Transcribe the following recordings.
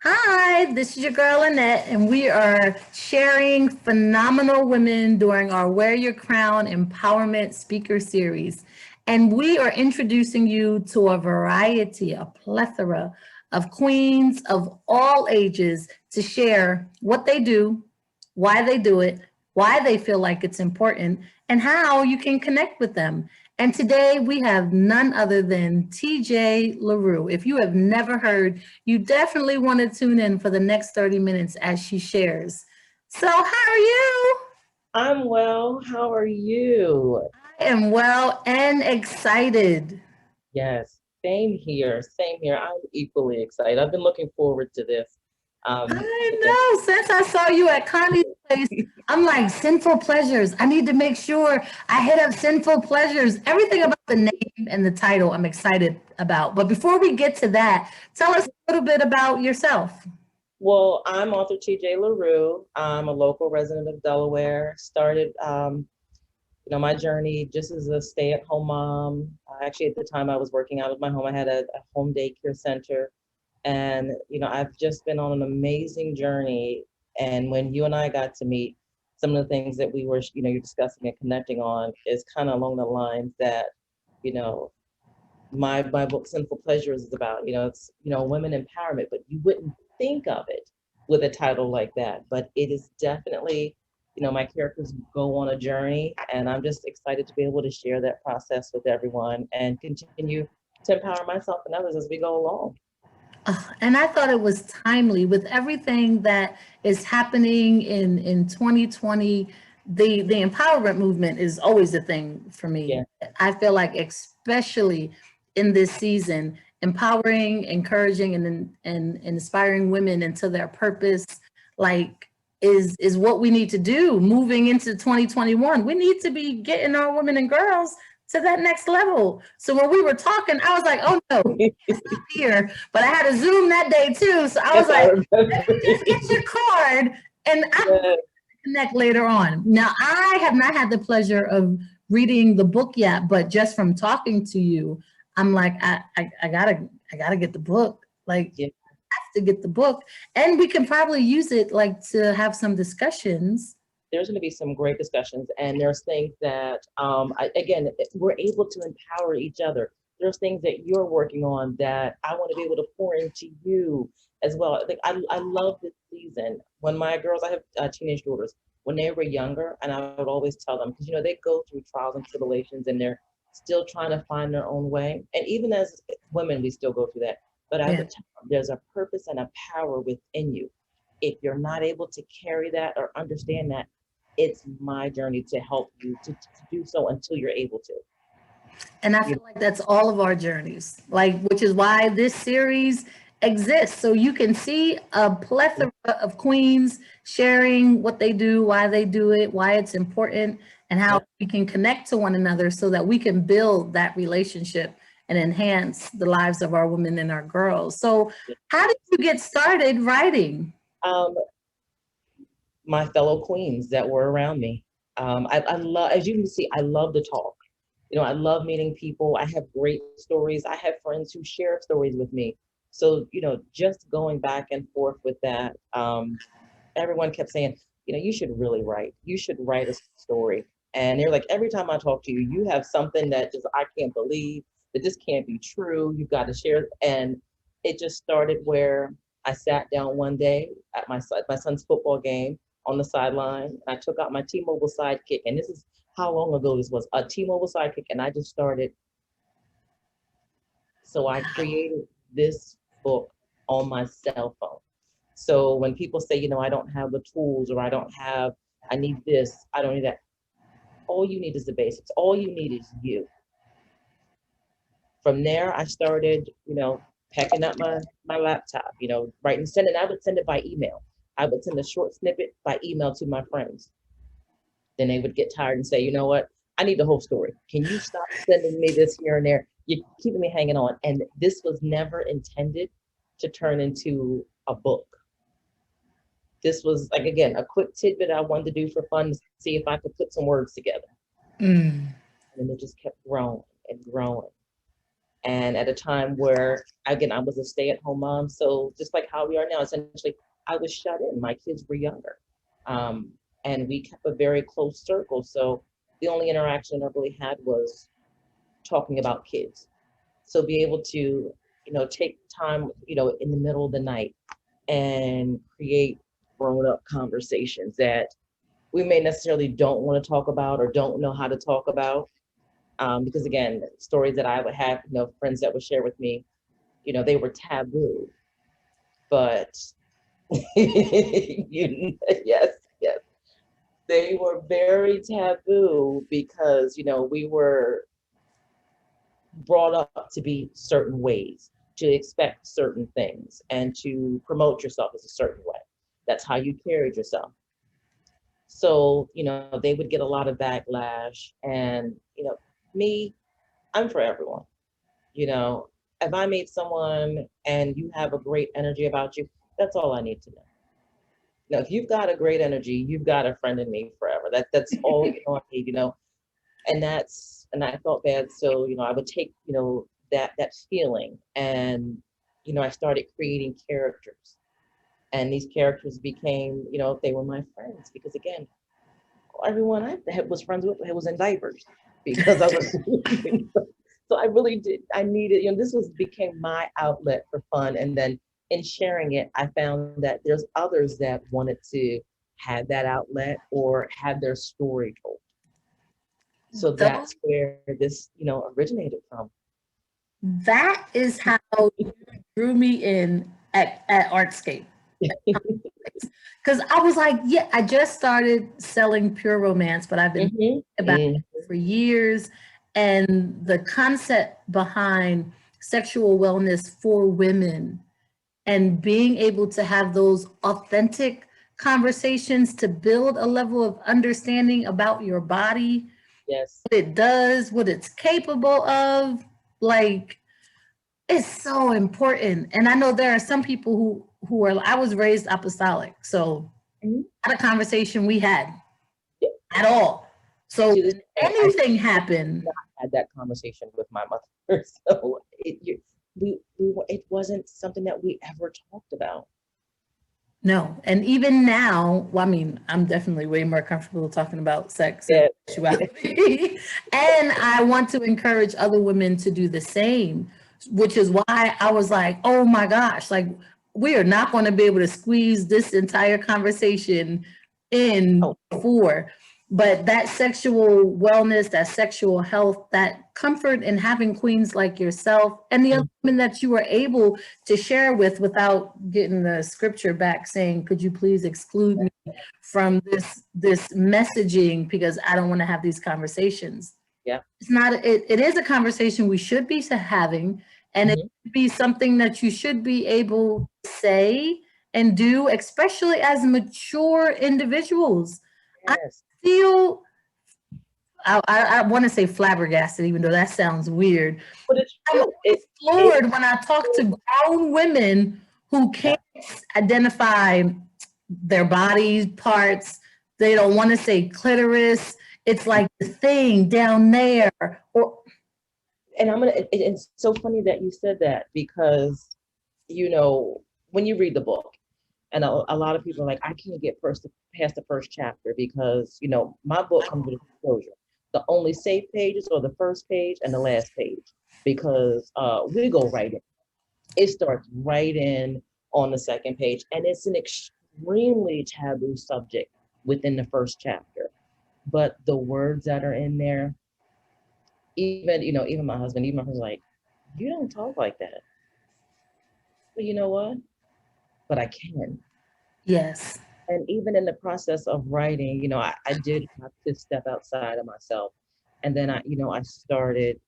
Hi, this is your girl Annette, and we are sharing phenomenal women during our Wear Your Crown Empowerment Speaker Series. And we are introducing you to a variety, a plethora of queens of all ages to share what they do, why they do it, why they feel like it's important, and how you can connect with them. And today we have none other than TJ La Rue. If you have never heard, you definitely want to tune in for the next 30 minutes as she shares. So, how are you? I'm well. How are you? I am well and excited. Yes, same here. Same here. I'm equally excited. I've been looking forward to this. I Again, know. Since I saw you at Connie's place, I'm like, sinful pleasures. I need to make sure I hit up sinful pleasures. Everything about the name and the title, I'm excited about. But before we get to that, tell us a little bit about yourself. well, I'm author TJ LaRue. I'm a local resident of Delaware. Started, my journey just as a stay-at-home mom. Actually, at the time I was working out of my home, I had a home daycare center, and I've just been on an amazing journey. And when you and I got to meet, some of the things that we were, you're discussing and connecting on is kind of along the lines that, you know, my book Sinful Pleasures is about. It's women empowerment, but you wouldn't think of it with a title like that. But it is definitely, my characters go on a journey, and I'm just excited to be able to share that process with everyone and continue to empower myself and others as we go along. And I thought it was timely with everything that is happening in 2020. The empowerment movement is always a thing for me. Yeah. I feel like, especially in this season, empowering, encouraging, and inspiring women into their purpose, like is what we need to do moving into 2021. We need to be getting our women and girls to that next level. So when we were talking, I was like, oh no, here, but I had a Zoom that day too. So I Yes, was I like, let me remember. just get your card and I Yeah. connect later on. Now, I have not had the pleasure of reading the book yet, but just from talking to you, I'm like, I gotta get the book. Like, Yeah. have to get the book, and we can probably use it like to have some discussions. There's going to be some great discussions, and there's things that again, we're able to empower each other. There's things that you're working on that I want to be able to pour into you as well. Like I love this season. When my girls, I have teenage daughters, when they were younger, and I would always tell them, because they go through trials and tribulations, and they're still trying to find their own way, and even as women we still go through that. But I Yeah. would tell them, there's a purpose and a power within you. If you're not able to carry that or understand that, it's my journey to help you to do so until you're able to. And I You feel like that's all of our journeys, like, which is why this series exists. So you can see a know, plethora of queens sharing what they do, why they do it, why it's important, and how yeah. we can connect to one another so that we can build that relationship and enhance the lives of our women and our girls. So, how did you get started writing? Um, my fellow queens that were around me. I love, as you can see, I love to talk. I love meeting people. I have great stories. I have friends who share stories with me. So, just going back and forth with that, everyone kept saying, you should really write. You should write a story. And they're like, every time I talk to you, you have something that just I can't believe that this can't be true. You've got to share. And it just started where I sat down one day at my son's football game on the sideline. I took out my T-Mobile sidekick, and this is how long ago this was, a T-Mobile sidekick, and I just started. So I created this book on my cell phone. So when people say, I don't have the tools, or I need this, I don't need that. All you need is the basics. All you need is you. From there, I started, packing up my laptop, writing, sending. I would send it by email. I would send a short snippet by email to my friends. Then they would get tired and say, you know what? I need the whole story. Can you stop sending me this here and there? You're keeping me hanging on. And this was never intended to turn into a book. This was, like, again, a quick tidbit I wanted to do for fun to see if I could put some words together. Mm. And it just kept growing and growing. And at a time where, again, I was a stay-at-home mom. So just like how we are now, essentially, I was shut in. My kids were younger. Um, and we kept a very close circle. So the only interaction I really had was talking about kids. So be able to, take time, in the middle of the night and create grown-up conversations that we may necessarily don't want to talk about or don't know how to talk about. Because again, stories that I would have, friends that would share with me, they were taboo, but yes, yes, they were very taboo because, we were brought up to be certain ways, to expect certain things, and to promote yourself as a certain way. That's how you carried yourself. So, they would get a lot of backlash. And, me, I'm for everyone. You know, if I meet someone and you have a great energy about you, that's all I need to know. Now, if you've got a great energy, you've got a friend in me forever. That's all I need, and I felt bad. So, I would take, that feeling and, I started creating characters. And these characters became, they were my friends because again, everyone was friends with was in diapers because I was so I really did I needed, this was became my outlet for fun. And then in sharing it, I found that there's others that wanted to have that outlet or have their story told. So Those, that's where this, originated from. that is how you drew me in at Artscape. Because I was like, yeah, I just started selling Pure Romance, but I've been thinking about Mm-hmm. it for years. And the concept behind sexual wellness for women and being able to have those authentic conversations to build a level of understanding about your body, Yes. what it does, what it's capable of, like it's so important. And I know there are some people who are, I was raised apostolic, so Mhm. not a conversation we had Yeah. at all. So To this when day, I anything still have happened, not had that conversation with my mother. So it wasn't something that we ever talked about. no. And even now, well, I mean, I'm definitely way more comfortable talking about sex and Yeah. sexuality. And I want to encourage other women to do the same, which is why I was like, oh my gosh, like we are not going to be able to squeeze this entire conversation in Oh, before. But that sexual wellness, that sexual health, that comfort in having queens like yourself and the other mm, women that you were able to share with without getting the scripture back saying, could you please exclude me from this messaging because I don't want to have these conversations. yeah. It's not, it is a conversation we should be having, and it Mhm. should be something that you should be able to say and do, especially as mature individuals. I Yes. feel I want to say flabbergasted, even though that sounds weird. But it's I'm true. always It floored when I talk to grown women who yeah. can't identify their body parts. They don't want to say clitoris. It's like the thing down there. Or And it's so funny that you said that because, when you read the book, and a lot of people are like, I can't get past the first chapter because, my book comes with a disclosure. The only safe pages are the first page and the last page because we go right in. It starts right in on the second page, and it's an extremely taboo subject within the first chapter. But the words that are in there, even my husband, even my husband's like, you don't talk like that. But you know what? But I can. yes, And even in the process of writing, I did have to step outside of myself. And then I started,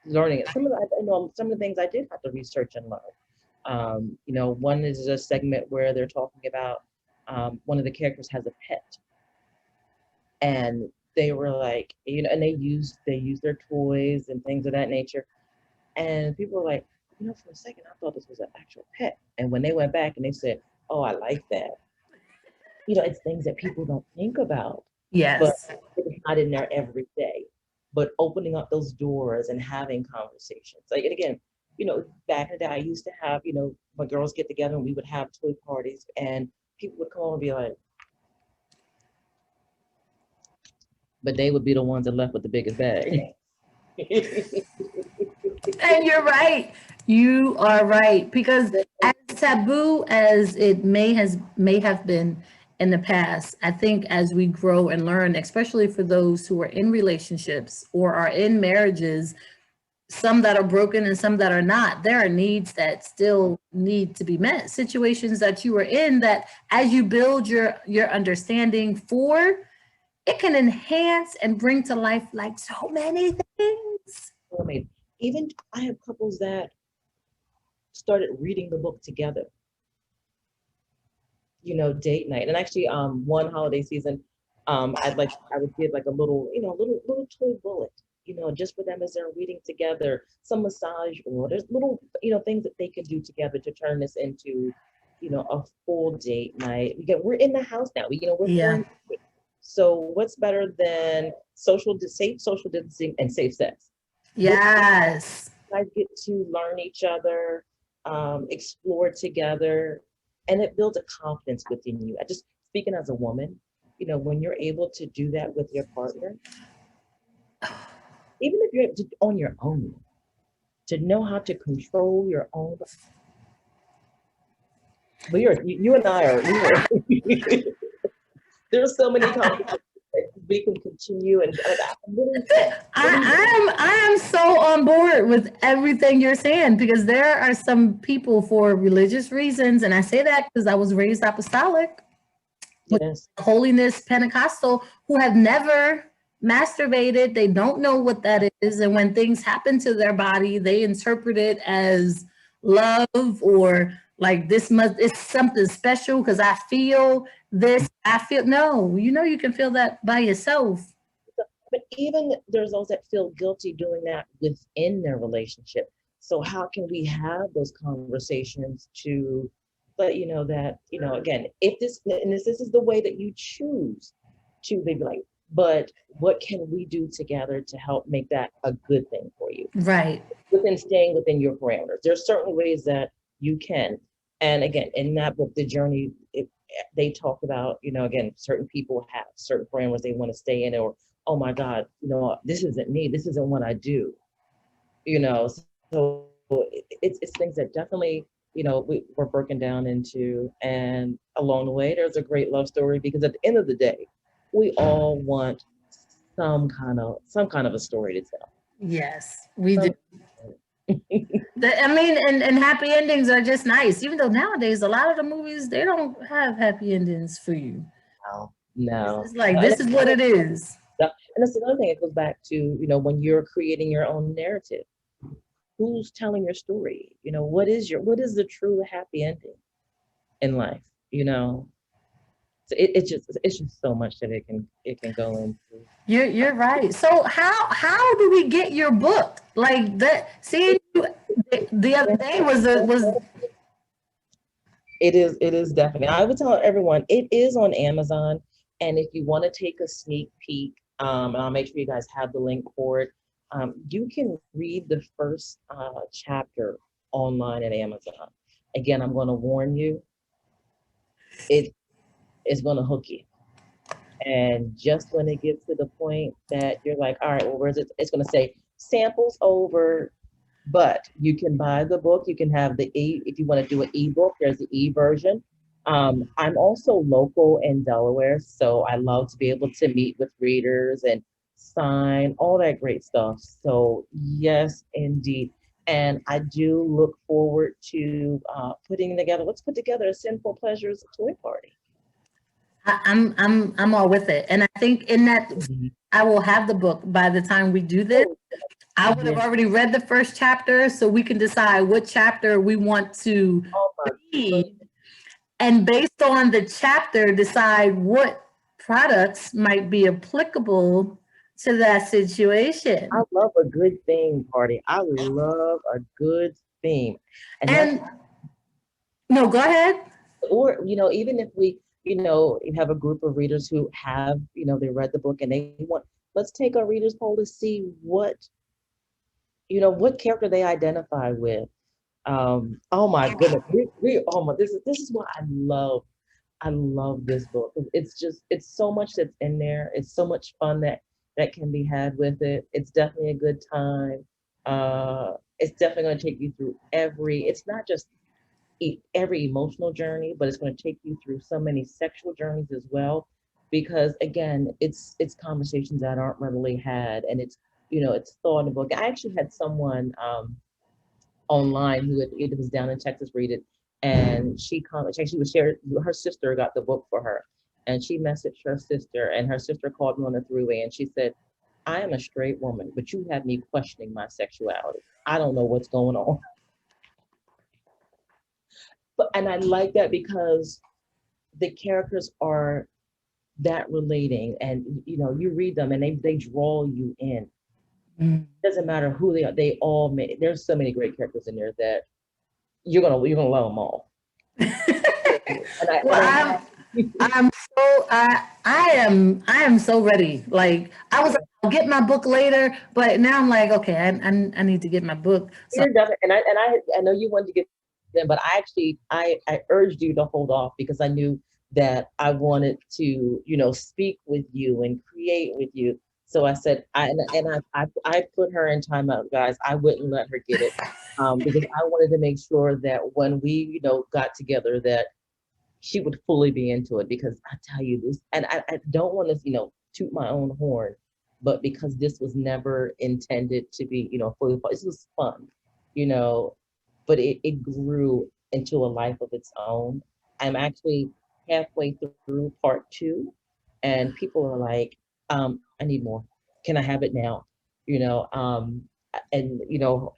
learning it. Some of the things I did have to research and learn. One is a segment where they're talking about one of the characters has a pet, and they were like, and they use their toys and things of that nature. And people were like, for a second, I thought this was an actual pet. And when they went back and they said, oh, I like that. It's things that people don't think about, but yes. it's not in there every day. but opening up those doors and having conversations. Like, and again, back in the day, I used to have, my girls get together and we would have toy parties, and people would come over and be like, but they would be the ones that left with the biggest bag. And you're right. You are right. Because as taboo as it may have been in the past, I think as we grow and learn, especially for those who are in relationships or are in marriages, some that are broken and some that are not, there are needs that still need to be met. Situations that you are in that as you build your understanding for, it can enhance and bring to life like so many things. I mean, even I have couples that started reading the book together, date night. And actually, one holiday season, I would give like a little, little toy bullet, just for them as they're reading together, some massage, or there's little, things that they can do together to turn this into, a full date night. Again, we're in the house now. We're Yeah. quarantined. So what's better than safe social distancing and safe sex? What Yes. guys get to learn each other, explore together, and it builds a confidence within you. I just speaking as a woman, when you're able to do that with your partner, even if you're on your own, to know how to control your own. But you and I are there's so many conversations that we can continue, and like, I am so on board with everything you're saying because there are some people for religious reasons, and I say that because I was raised apostolic with yes, holiness Pentecostal who have never masturbated. They don't know what that is. And when things happen to their body, they interpret it as love or like this must, it's something special because I feel this. I feel, no, you can feel that by yourself. but even there's those that feel guilty doing that within their relationship. So how can we have those conversations to let you know that, again, if this is the way that you choose to be like, but what can we do together to help make that a good thing for you? Right. Within staying within your parameters. There's certain ways that you can. And again, in that book, The Journey, they talk about, again, certain people have certain parameters they want to stay in, or, oh my God, this isn't me. This isn't what I do. So it's things that definitely, we're broken down into. And along the way, there's a great love story because at the end of the day, we all want some kind of a story to tell. Yes, we do. Some, I mean, and happy endings are just nice, even though nowadays a lot of the movies they don't have happy endings for you. no, It's no. just like And this is what it is. that's the other thing. It goes back to, when you're creating your own narrative, who's telling your story? What is the true happy ending in life? So it's just so much that it can go into. You're right. So how do we get your book? Like that seeing you the other day was It is definitely. I would tell everyone it is on Amazon, and if you want to take a sneak peek, and I'll make sure you guys have the link for it. You can read the first chapter online at Amazon. Again, I'm going to warn you, it is going to hook you. And just when it gets to the point that you're like, all right, well, where's it? It's going to say samples over, but you can buy the book. You can have if you want to do an ebook, there's the e-version. I'm also local in Delaware, so I love to be able to meet with readers and sign all that great stuff. So yes, indeed. And I do look forward to let's put together a Sinful Pleasures toy party. I'm all with it. And I think in that Mhm. I will have the book by the time we do this. Oh, I would have yeah. already read the first chapter so we can decide what chapter we want to Oh my read. goodness. And based on the chapter, decide what products might be applicable to that I situation. love a good theme party. I love a good theme. And that's, And no, go ahead. or, even if we, you have a group of readers who have, they read the book and they want let's take our readers poll to see what, you know, what character they identify with. Oh my goodness, oh my, this is why I love this book. It's just, it's so much that's in there. It's so much fun that can be had with it. It's definitely a good time. It's definitely going to take you through it's not just every emotional journey, but it's going to take you through so many sexual journeys as well. Because again, it's conversations that aren't readily had, and it's, you know, it's thought in the book. I actually had someone online who had, it was down in Texas read it, and she commented, she was shared, her sister got the book for her, and she messaged her sister, and her sister called me on the three-way, and she said, I am a straight woman, but you have me questioning my sexuality. I don't know what's going on. But and I like that because the characters are that relating, and you know, you read them and they draw you in. Mm. Doesn't matter who they are, they all make, there's so many great characters in there that you're gonna love them all. And I, Well, and I I'm so I am so ready. Like I was like, I'll get my book later, but now I'm like, okay, I need to get my book. So you're definitely, I know you wanted to get them, but I actually I urged you to hold off because I knew that I wanted to, you know, speak with you and create with you. So I said, I put her in timeout, guys. I wouldn't let her get it, because I wanted to make sure that when we, you know, got together, that she would fully be into it. Because I tell you this, and I don't want to, you know, toot my own horn, but because this was never intended to be, you know, fully, this was fun, you know, but it grew into a life of its own. I'm actually halfway through part two, and people are like, I need more. Can I have it now? You know, and you know,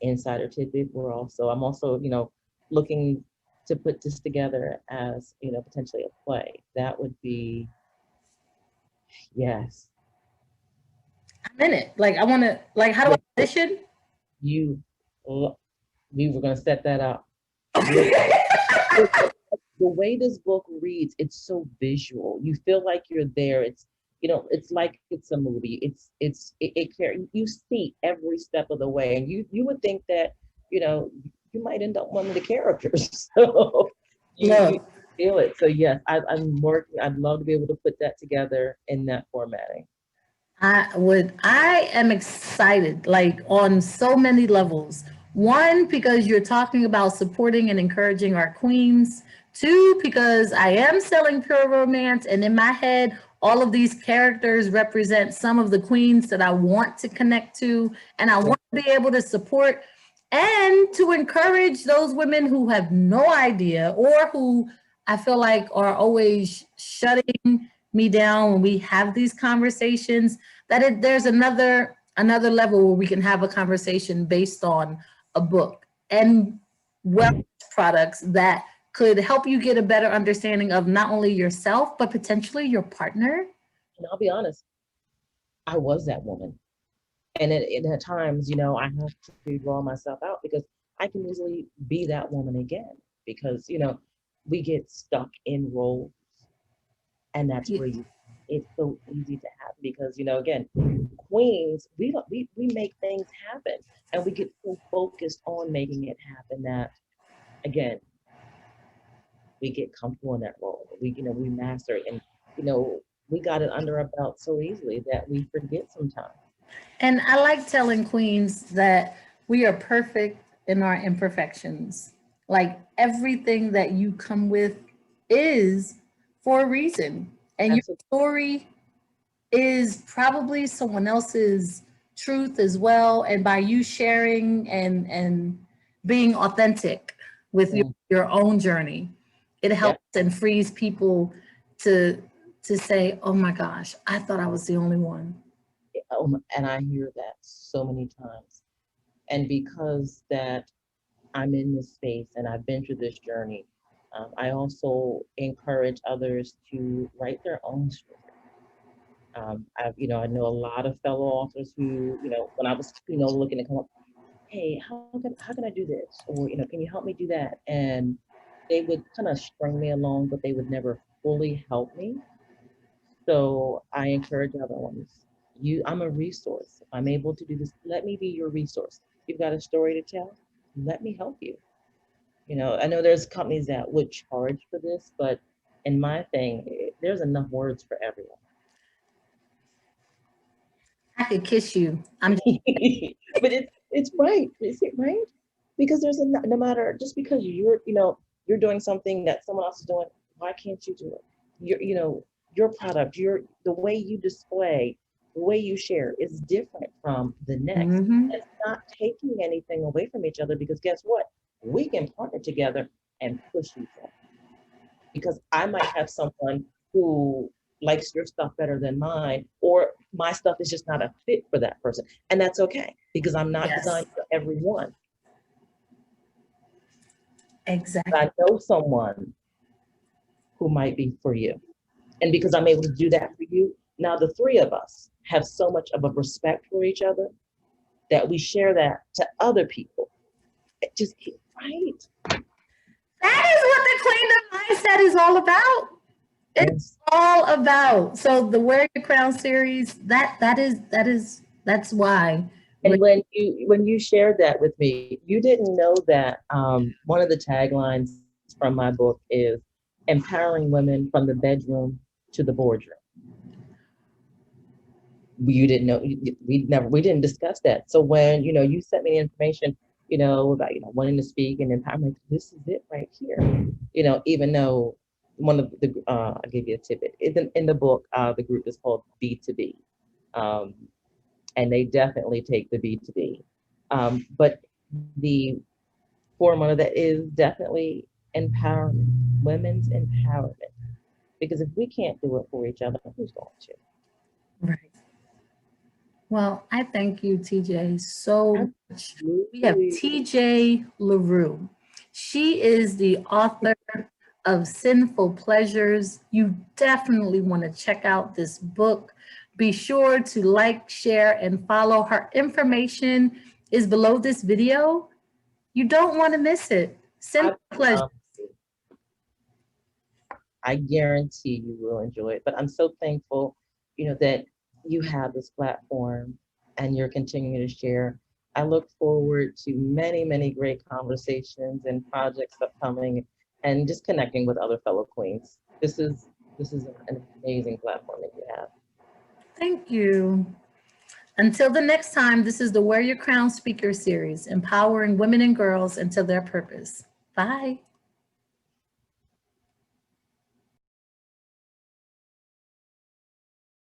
insider tidbit, I'm also, you know, looking to put this together as, you know, potentially a play. That would be, yes, I'm in it. Like I want to. Like how do yes, I audition? you, we were gonna set that up. You're, the way this book reads, it's so visual. You feel like you're there. It's, you know, it's like it's a movie. You see every step of the way, and you would think that, you know, you might end up one of the characters. So you Look, feel it. So yes, I'm working. I'd love to be able to put that together in that formatting. I am excited, like on so many levels. One, because you're talking about supporting and encouraging our queens. Two, because I am selling pure romance, and in my head, all of these characters represent some of the queens that I want to connect to, and I Yeah. want to be able to support and to encourage those women who have no idea or who I feel like are always shutting me down when we have these conversations, that there's another level where we can have a conversation based on a book and wellness products that could help you get a better understanding of not only yourself but potentially your partner. And I'll be honest, I was that woman. And at times, you know, I have to draw myself out because I can easily be that woman again. Because, you know, we get stuck in roles, and that's Yeah. where it's so easy to happen because, you know, again, queens, we don't we make things happen, and we get so focused on making it happen that, again, we get comfortable in that role. We, you know, we master it, and you know, we got it under our belt so easily that we forget sometimes. And I like telling queens that we are perfect in our imperfections. Like everything that you come with is for a reason. And your Absolutely. story is probably someone else's truth as well. And by you sharing and being authentic with Mm, your own journey, it yeah. helps and frees people to to say, oh my gosh, I thought I was the only one. And I hear that so many times. And because that I'm in this space and I've been through this journey, I also encourage others to write their own story. You know, I know a lot of fellow authors who, you know, when I was, you know, looking to come up, hey, how can I do this? Or, you know, can you help me do that? And they would kind of string me along, but they would never fully help me. So I encourage other ones. I'm a resource. If I'm able to do this, let me be your resource. You've got a story to tell, let me help you. I know there's companies that would charge for this, but in my thing, there's enough words for everyone. I could kiss you. I'm But it's right. Is it right? Because no matter, just because you're doing something that someone else is doing, why can't you do it? Your product, the way you display, the way you share is different from the next. Mhm. It's not taking anything away from each other, because guess what? We can partner together and push each other. Because I might have someone who likes your stuff better than mine, or my stuff is just not a fit for that person. And that's okay, because I'm not Yes, designed for everyone. exactly. I know someone who might be for you. And because I'm able to do that for you, now the three of us have so much of a respect for each other that we share that to other people. It just, right? That is what the cleaned up mindset is all about. It's Yes. all about. So the Wear Your Crown series, that's why. And when you shared that with me, you didn't know that one of the taglines from my book is empowering women from the bedroom to the boardroom. You didn't know, we didn't discuss that. So when you sent me the information, about wanting to speak and empower, I'm like, this is it right here. Even though one of the I'll give you a tidbit. In the book, the group is called B2B. Um, and they definitely take the B2B. But the format of that is definitely empowerment, women's empowerment. Because if we can't do it for each other, who's going to? Right. Well, I thank you, TJ, so much. We have Absolutely. TJ La Rue. She is the author of Sinful Pleasures. You definitely want to check out this book. Be sure to like, share, and follow. Her information is below this video. You don't want to miss it. I, Sinful Pleasures. um, I guarantee you will enjoy it. But I'm so thankful, that you have this platform and you're continuing to share. I look forward to many, many great conversations and projects upcoming, and just connecting with other fellow queens. This is an amazing platform that you have. Thank you. Until the next time, this is the Wear Your Crown Speaker Series, empowering women and girls into their purpose. Bye.